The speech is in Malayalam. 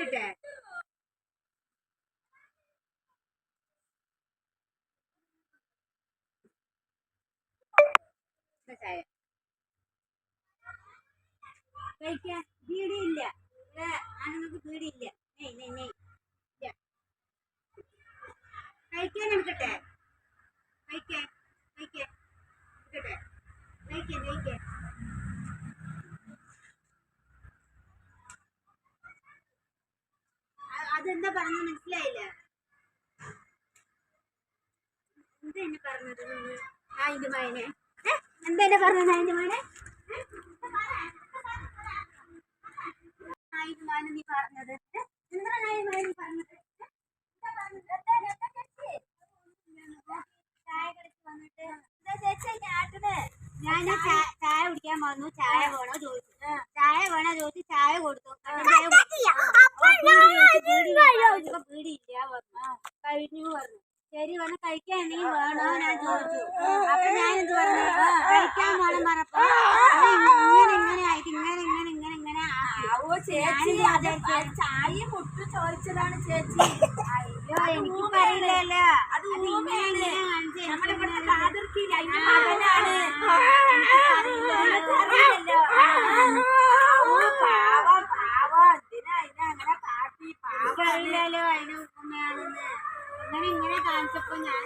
ഇട്ടിട്ടെ ചായ കഴിക്കാൻ പീടിയില്ല. ആണുങ്ങൾക്ക് പീടിയില്ല. കഴിക്കാൻ എടുക്കട്ടെ? കഴിക്കാൻ കഴിക്കാൻ എടുക്കട്ടെ? കഴിക്കാൻ കഴിക്കാൻ അതെന്താ പറഞ്ഞത് മനസ്സിലായില്ല. എന്താ എന്നെ പറഞ്ഞത് നിങ്ങൾ? അതിന്റെ മകനെ എന്താ എന്നെ പറഞ്ഞത്? അതിന്റെ മകനെ നീ പറഞ്ഞത് എന്താണ്? നീ പറഞ്ഞത് ചായ കടിച്ച് വന്നിട്ട് ഞാൻ ചായ കുടിക്കാൻ വന്നു. ചായ വേണോ ചോദിച്ചു. ചായ വേണോ ചോദിച്ചു. ചായ കൊടുത്തു. പീടിയില്ല പറഞ്ഞു. കഴിഞ്ഞു പറഞ്ഞു. ശരി പറഞ്ഞു. കഴിക്കാൻ എന്തെങ്കിലും വേണോ ഞാൻ ചോദിച്ചു. അപ്പൊ ഞാൻ എന്ത് പറഞ്ഞു? കഴിക്കാൻ വേണം പറഞ്ഞപ്പോ ഇങ്ങനെ ആയിട്ട് ഇങ്ങനെ ചായ പൊട്ടു ചോദിച്ചതാണ് ചേച്ചി. അയ്യോ എനിക്ക് പറയില്ലല്ലോ. അത് നമ്മുടെ ഇവിടുത്തെ കാതിർക്കില്ല. അതിന്റെ മകനാണ്. അറിയില്ലല്ലോ അതിന് ഉമ്മയാണെന്ന്. ഇങ്ങനെ കാണിച്ചപ്പോ ഞാൻ